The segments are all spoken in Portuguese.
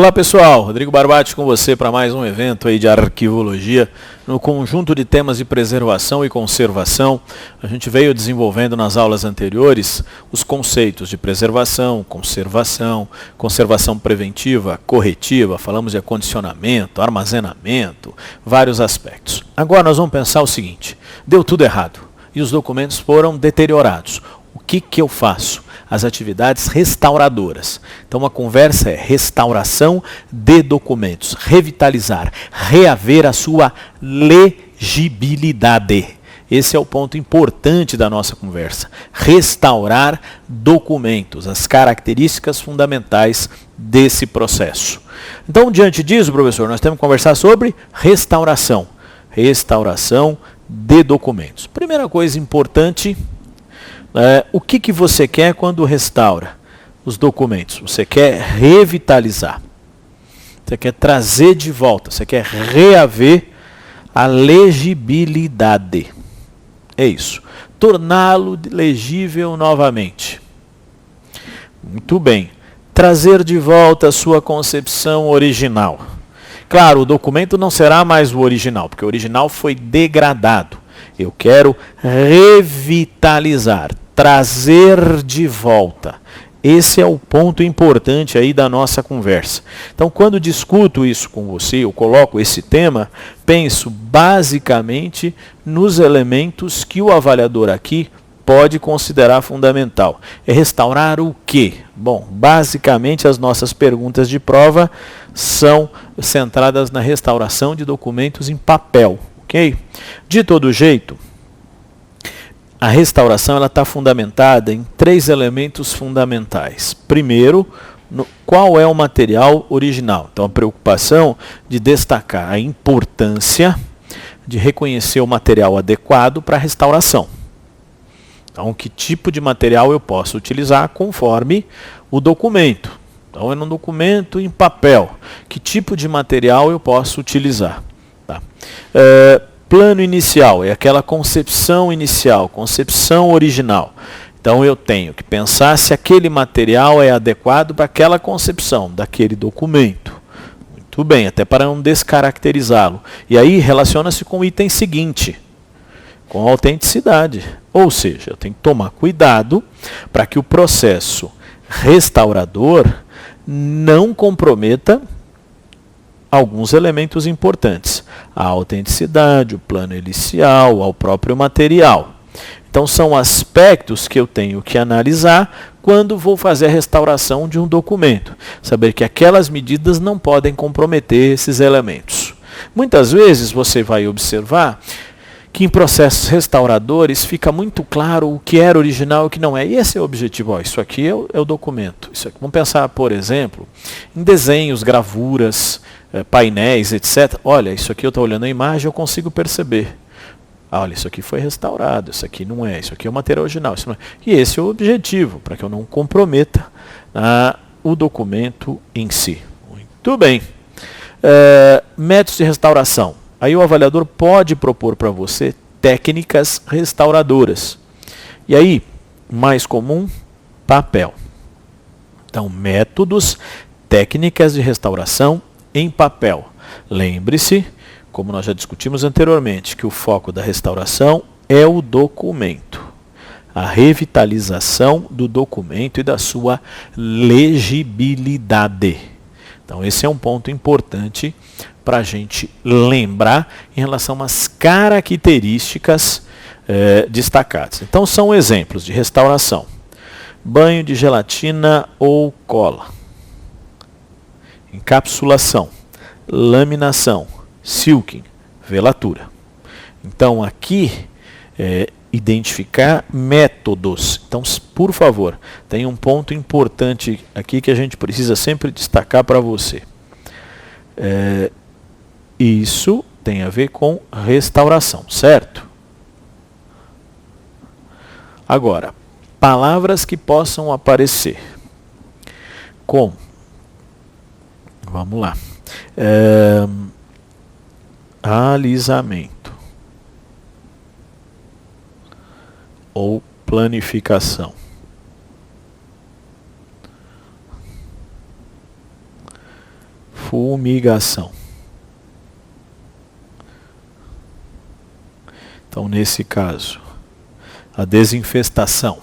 Olá pessoal, Rodrigo Barbati com você para mais um evento aí de arquivologia no conjunto de temas de preservação e conservação. A gente veio desenvolvendo nas aulas anteriores os conceitos de preservação, conservação, conservação preventiva, corretiva, falamos de acondicionamento, armazenamento, vários aspectos. Agora nós vamos pensar o seguinte, deu tudo errado e os documentos foram deteriorados. O que eu faço? As atividades restauradoras. Então a conversa é restauração de documentos, revitalizar, reaver a sua legibilidade. Esse é o ponto importante da nossa conversa. Restaurar documentos, as características fundamentais desse processo. Então, diante disso, professor, nós temos que conversar sobre restauração. Restauração de documentos. Primeira coisa importante, o que você quer quando restaura os documentos? Você quer revitalizar. Você quer trazer de volta. Você quer reaver a legibilidade. É isso. Torná-lo legível novamente. Muito bem. Trazer de volta a sua concepção original. Claro, o documento não será mais o original, porque o original foi degradado. Eu quero revitalizar, trazer de volta. Esse é o ponto importante aí da nossa conversa. Então, quando discuto isso com você, eu coloco esse tema, penso basicamente nos elementos que o avaliador aqui pode considerar fundamental. É restaurar o quê? Bom, basicamente as nossas perguntas de prova são centradas na restauração de documentos em papel. Ok? De todo jeito, a restauração está fundamentada em 3 elementos fundamentais. Primeiro, qual é o material original? Então, a preocupação de destacar a importância de reconhecer o material adequado para a restauração. Então, que tipo de material eu posso utilizar conforme o documento? Então, é um documento em papel. Que tipo de material eu posso utilizar? Tá. Plano inicial é aquela concepção inicial, concepção original. Então eu tenho que pensar se aquele material é adequado para aquela concepção daquele documento. Muito bem, até para não descaracterizá-lo. E aí relaciona-se com o item seguinte, com a autenticidade. Ou seja, eu tenho que tomar cuidado para que o processo restaurador não comprometa alguns elementos importantes. A autenticidade, o plano inicial, ao próprio material. Então são aspectos que eu tenho que analisar quando vou fazer a restauração de um documento. Saber que aquelas medidas não podem comprometer esses elementos. Muitas vezes você vai observar que em processos restauradores fica muito claro o que era original e o que não é. E esse é o objetivo. Isso aqui é o documento. Isso aqui. Vamos pensar, por exemplo, em desenhos, gravuras, painéis, etc. Olha, isso aqui eu estou olhando a imagem, eu consigo perceber. Olha, isso aqui foi restaurado, isso aqui não é, isso aqui é o material original. Isso não é. E esse é o objetivo, para que eu não comprometa o documento em si. Muito bem. Métodos de restauração. Aí o avaliador pode propor para você técnicas restauradoras. E aí, mais comum, papel. Então, métodos, técnicas de restauração em papel. Lembre-se, como nós já discutimos anteriormente, que o foco da restauração é o documento. A revitalização do documento e da sua legibilidade. Então, esse é um ponto importante para a gente lembrar em relação às características destacadas. Então, são exemplos de restauração. Banho de gelatina ou cola. Encapsulação. Laminação. Silking. Velatura. Então, aqui, identificar métodos. Então, por favor, tem um ponto importante aqui que a gente precisa sempre destacar para você. Isso tem a ver com restauração, certo? Agora, palavras que possam aparecer. Como? Vamos lá. Alisamento. Ou planificação. fumigação. Então, nesse caso, a desinfestação.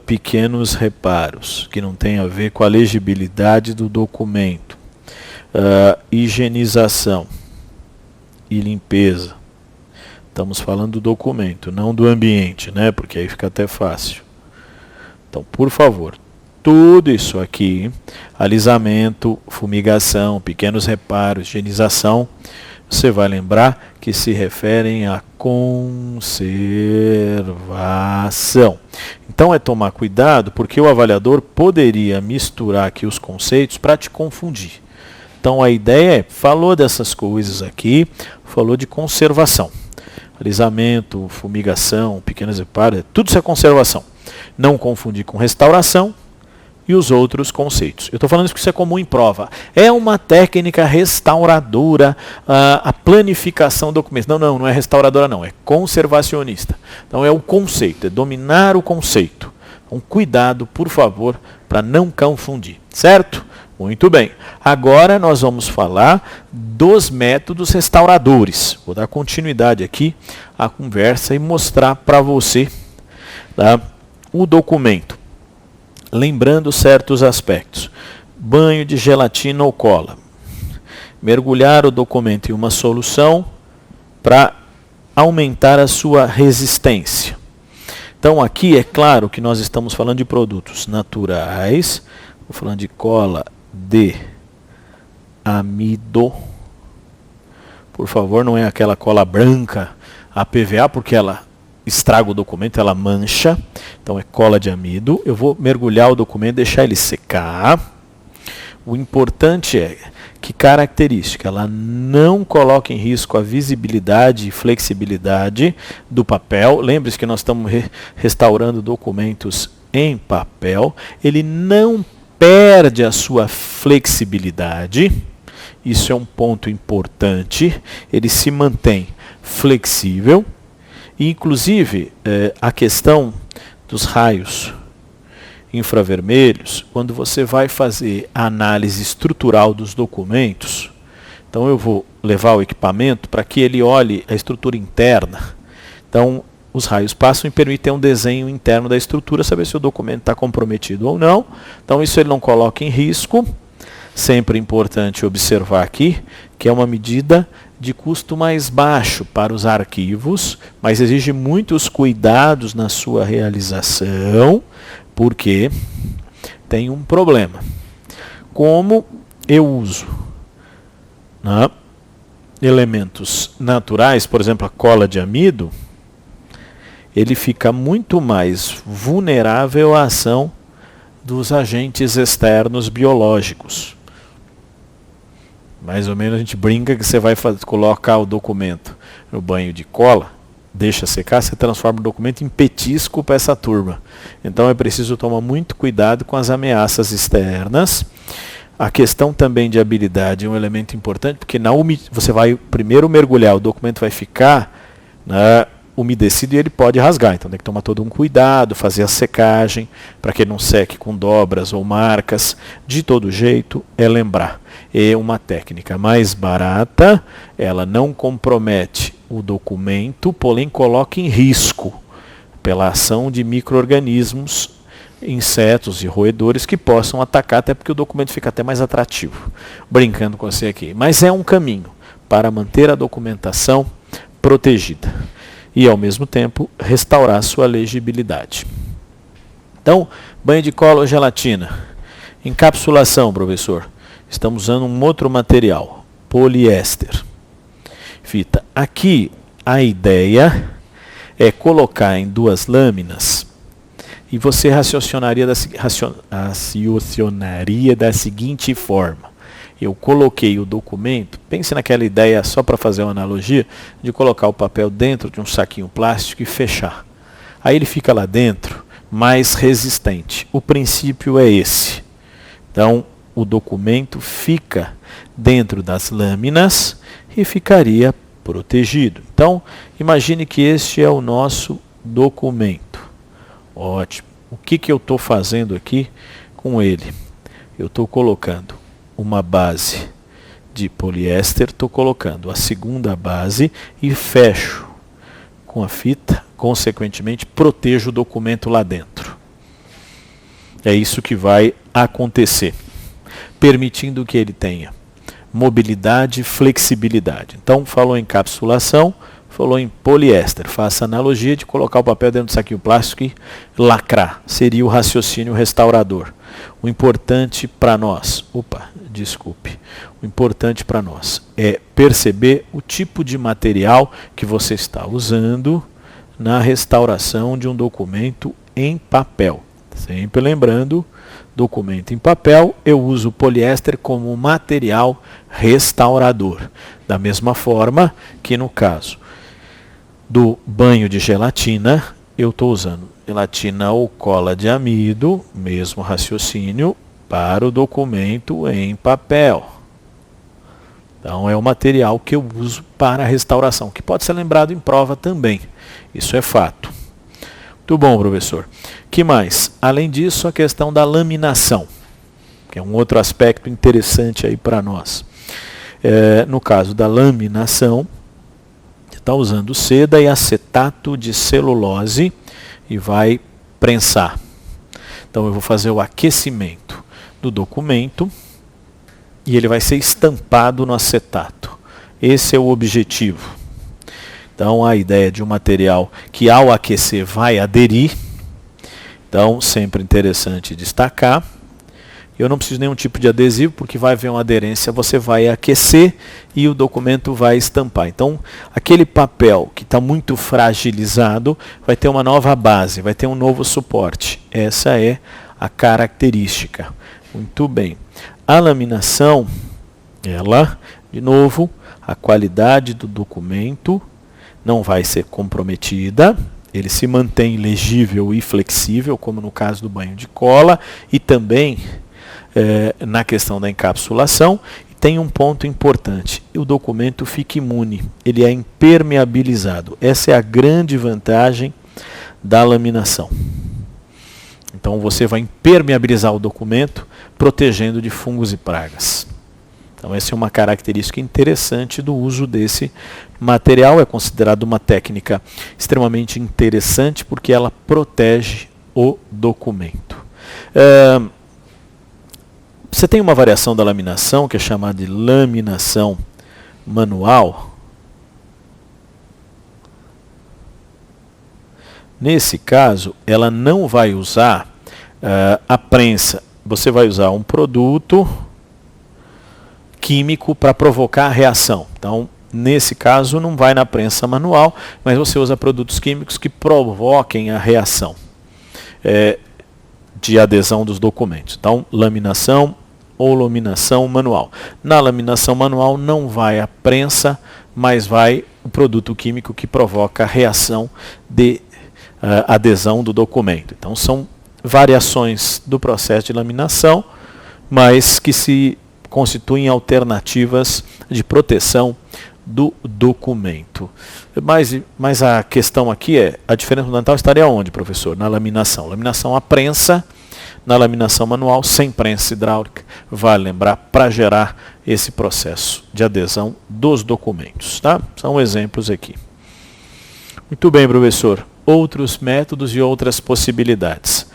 Pequenos reparos que não tem a ver com a legibilidade do documento. Higienização e limpeza. Estamos falando do documento, não do ambiente, né? Porque aí fica até fácil. Então, por favor, tudo isso aqui, alisamento, fumigação, pequenos reparos, higienização, você vai lembrar que se referem à conservação. Então é tomar cuidado, porque o avaliador poderia misturar aqui os conceitos para te confundir. Então a ideia é, falou dessas coisas aqui, falou de conservação. Alisamento, fumigação, pequenos reparos, tudo isso é conservação. Não confundir com restauração e os outros conceitos. Eu estou falando isso porque isso é comum em prova. É uma técnica restauradora, a planificação do documento. Não é restauradora não, é conservacionista. Então é o conceito, é dominar o conceito. Então cuidado, por favor, para não confundir, certo? Muito bem. Agora nós vamos falar dos métodos restauradores. Vou dar continuidade aqui à conversa e mostrar para você, tá, o documento. Lembrando certos aspectos. Banho de gelatina ou cola. Mergulhar o documento em uma solução para aumentar a sua resistência. Então aqui é claro que nós estamos falando de produtos naturais. Estou falando de cola de amido. Por favor, não é aquela cola branca, a PVA, porque ela estraga o documento, ela mancha. Então é cola de amido. Eu vou mergulhar o documento, deixar ele secar. O importante é que característica, ela não coloca em risco a visibilidade e flexibilidade do papel. Lembre-se que nós estamos restaurando documentos em papel. Ele não perde a sua flexibilidade. Isso é um ponto importante. Ele se mantém flexível. E, inclusive, a questão dos raios infravermelhos, quando você vai fazer a análise estrutural dos documentos, então eu vou levar o equipamento para que ele olhe a estrutura interna. Então, os raios passam e permitem um desenho interno da estrutura, saber se o documento está comprometido ou não. Então, isso ele não coloca em risco. Sempre importante observar aqui que é uma medida de custo mais baixo para os arquivos, mas exige muitos cuidados na sua realização, porque tem um problema. Como eu uso, né, elementos naturais, por exemplo, a cola de amido, ele fica muito mais vulnerável à ação dos agentes externos biológicos. Mais ou menos a gente brinca que você vai colocar o documento no banho de cola, deixa secar, você transforma o documento em petisco para essa turma. Então é preciso tomar muito cuidado com as ameaças externas. A questão também de habilidade é um elemento importante, porque você vai primeiro mergulhar, o documento vai ficar umedecido e ele pode rasgar. Então tem que tomar todo um cuidado, fazer a secagem, para que ele não seque com dobras ou marcas. De todo jeito, é lembrar. É uma técnica mais barata, ela não compromete o documento, porém coloca em risco pela ação de micro-organismos, insetos e roedores que possam atacar, até porque o documento fica até mais atrativo. Brincando com você aqui. Mas é um caminho para manter a documentação protegida e, ao mesmo tempo, restaurar sua legibilidade. Então, banho de cola ou gelatina. Encapsulação, professor. Estamos usando um outro material, poliéster. Fita. Aqui, a ideia é colocar em duas lâminas e você raciocinaria da seguinte forma. Eu coloquei o documento, pense naquela ideia, só para fazer uma analogia, de colocar o papel dentro de um saquinho plástico e fechar. Aí ele fica lá dentro, mais resistente. O princípio é esse. Então, o documento fica dentro das lâminas e ficaria protegido. Então, imagine que este é o nosso documento. Ótimo. O que eu estou fazendo aqui com ele? Eu estou colocando uma base de poliéster, estou colocando a segunda base e fecho com a fita, consequentemente protejo o documento lá dentro. É isso que vai acontecer, permitindo que ele tenha mobilidade e flexibilidade. Então, falou em encapsulação, falou em poliéster. Faça a analogia de colocar o papel dentro do saquinho plástico e lacrar. Seria o raciocínio restaurador. O importante para nós, o importante para nós é perceber o tipo de material que você está usando na restauração de um documento em papel. Sempre lembrando, documento em papel, eu uso o poliéster como material restaurador. Da mesma forma que no caso do banho de gelatina, eu estou usando gelatina ou cola de amido, mesmo raciocínio, para o documento em papel. Então é o material que eu uso para a restauração, que pode ser lembrado em prova também. Isso é fato. Muito bom, professor. Que mais? Além disso, a questão da laminação, que é um outro aspecto interessante aí para nós. No caso da laminação, você está usando seda e acetato de celulose e vai prensar. Então eu vou fazer o aquecimento do documento e ele vai ser estampado no acetato. Esse é o objetivo. Então a ideia de um material que ao aquecer vai aderir. Então sempre interessante destacar. Eu não preciso de nenhum tipo de adesivo, porque vai haver uma aderência, você vai aquecer e o documento vai estampar. Então, aquele papel que está muito fragilizado, vai ter uma nova base, vai ter um novo suporte. Essa é a característica. Muito bem. A laminação, ela, de novo, a qualidade do documento não vai ser comprometida. Ele se mantém legível e flexível, como no caso do banho de cola, e também na questão da encapsulação. E tem um ponto importante, o documento fica imune, ele é impermeabilizado. Essa é a grande vantagem da laminação. Então você vai impermeabilizar o documento, protegendo de fungos e pragas. Então essa é uma característica interessante do uso desse material. É considerado uma técnica extremamente interessante porque ela protege o documento. Você tem uma variação da laminação que é chamada de laminação manual. Nesse caso, ela não vai usar a prensa. Você vai usar um produto químico para provocar a reação. Então, nesse caso, não vai na prensa manual, mas você usa produtos químicos que provoquem a reação de adesão dos documentos. Então, laminação ou laminação manual. Na laminação manual não vai a prensa, mas vai o produto químico que provoca a reação de adesão do documento. Então, são variações do processo de laminação, mas que se constituem alternativas de proteção do documento. Mas a questão aqui é, a diferença fundamental estaria onde, professor? Na laminação. Laminação a prensa, na laminação manual, sem prensa hidráulica, vale lembrar, para gerar esse processo de adesão dos documentos. Tá? São exemplos aqui. Muito bem, professor. Outros métodos e outras possibilidades.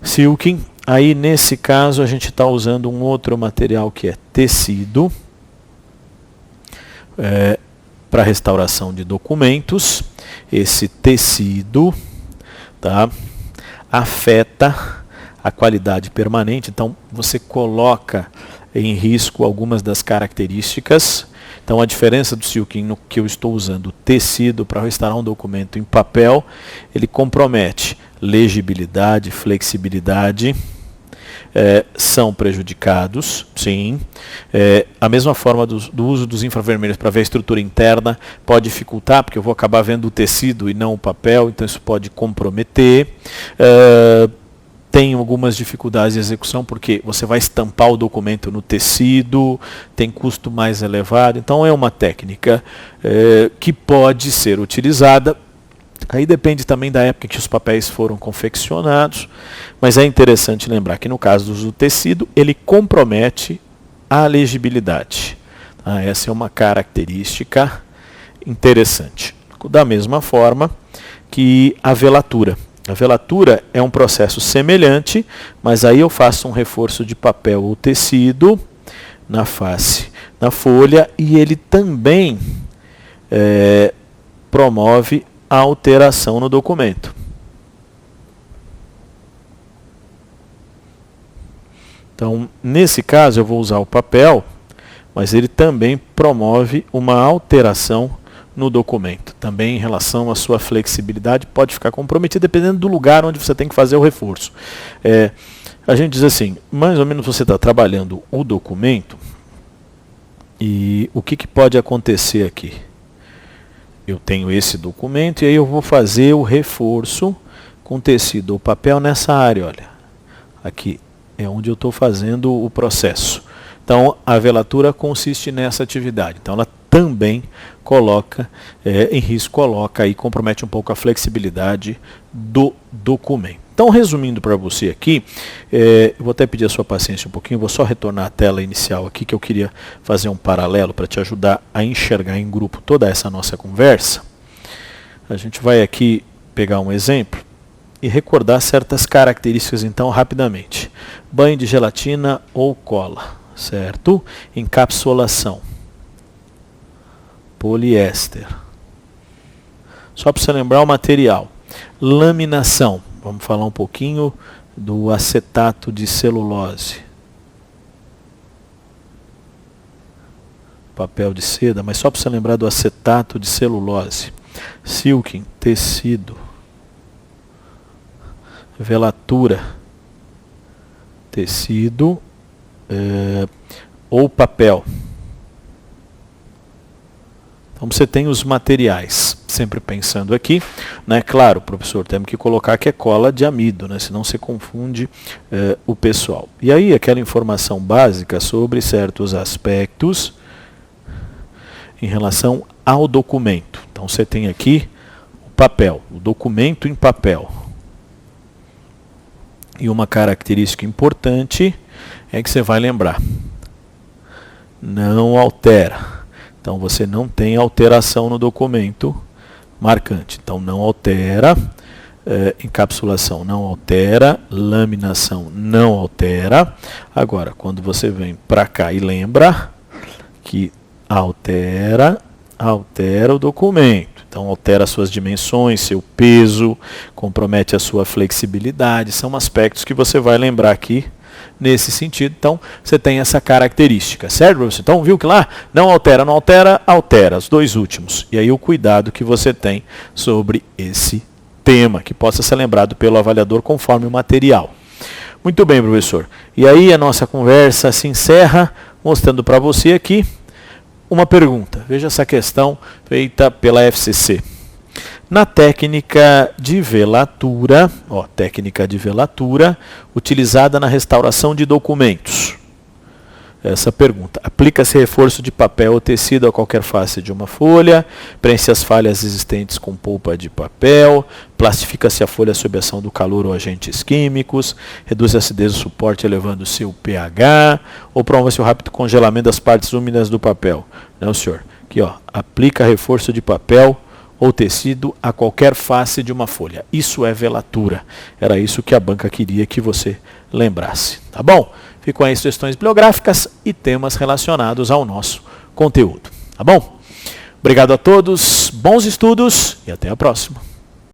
Silking. Aí, nesse caso, a gente está usando um outro material que é tecido, para restauração de documentos. Esse tecido afeta a qualidade permanente, então você coloca em risco algumas das características. Então a diferença do silking no que eu estou usando tecido para restaurar um documento em papel, ele compromete legibilidade, flexibilidade, são prejudicados, sim. A mesma forma do uso dos infravermelhos para ver a estrutura interna pode dificultar, porque eu vou acabar vendo o tecido e não o papel, então isso pode comprometer. Tem algumas dificuldades de execução, porque você vai estampar o documento no tecido, tem custo mais elevado. Então é uma técnica que pode ser utilizada. Aí depende também da época que os papéis foram confeccionados, mas é interessante lembrar que no caso do uso do tecido, ele compromete a legibilidade. Tá? Essa é uma característica interessante. Da mesma forma que a velatura. A velatura é um processo semelhante, mas aí eu faço um reforço de papel ou tecido na face, na folha, e ele também promove a alteração no documento. Então, nesse caso, eu vou usar o papel, mas ele também promove uma alteração no documento. Também em relação à sua flexibilidade, pode ficar comprometido dependendo do lugar onde você tem que fazer o reforço. A gente diz assim, mais ou menos você está trabalhando o documento, e o que pode acontecer aqui? Eu tenho esse documento e aí eu vou fazer o reforço com tecido ou papel nessa área, olha. Aqui é onde eu estou fazendo o processo. Então, a velatura consiste nessa atividade. Então, ela também coloca em risco, coloca e compromete um pouco a flexibilidade do documento. Então, resumindo para você aqui, eu vou até pedir a sua paciência um pouquinho, vou só retornar à tela inicial aqui, que eu queria fazer um paralelo para te ajudar a enxergar em grupo toda essa nossa conversa. A gente vai aqui pegar um exemplo e recordar certas características, então, rapidamente. Banho de gelatina ou cola, certo? Encapsulação. Poliéster. Só para você lembrar o material. Laminação. Vamos falar um pouquinho do acetato de celulose. Papel de seda, mas só para você lembrar do acetato de celulose. Silking, tecido. Velatura, tecido ou papel. Então você tem os materiais, sempre pensando aqui, né? Claro, professor, temos que colocar que é cola de amido, né? Senão você confunde o pessoal. E aí aquela informação básica sobre certos aspectos em relação ao documento. Então você tem aqui o papel, o documento em papel. E uma característica importante é que você vai lembrar. Não altera. Então você não tem alteração no documento marcante. Então não altera, encapsulação não altera, laminação não altera. Agora, quando você vem para cá e lembra que altera o documento. Então altera suas dimensões, seu peso, compromete a sua flexibilidade. São aspectos que você vai lembrar aqui nesse sentido. Então você tem essa característica, certo, professor? Então viu que lá não altera, não altera, altera, os dois últimos. E aí o cuidado que você tem sobre esse tema, que possa ser lembrado pelo avaliador conforme o material. Muito bem, professor. E aí a nossa conversa se encerra mostrando para você aqui uma pergunta. Veja essa questão feita pela FCC. Na técnica de velatura, utilizada na restauração de documentos. Essa pergunta. Aplica-se reforço de papel ou tecido a qualquer face de uma folha, preenche as falhas existentes com polpa de papel, plastifica-se a folha sob ação do calor ou agentes químicos, reduz a acidez do suporte elevando o seu pH, ou promove-se o rápido congelamento das partes úmidas do papel. Não, senhor. Aqui, ó, aplica reforço de papel ou tecido a qualquer face de uma folha. Isso é velatura. Era isso que a banca queria que você lembrasse. Tá bom? Ficam aí sugestões bibliográficas e temas relacionados ao nosso conteúdo. Tá bom? Obrigado a todos, bons estudos e até a próxima.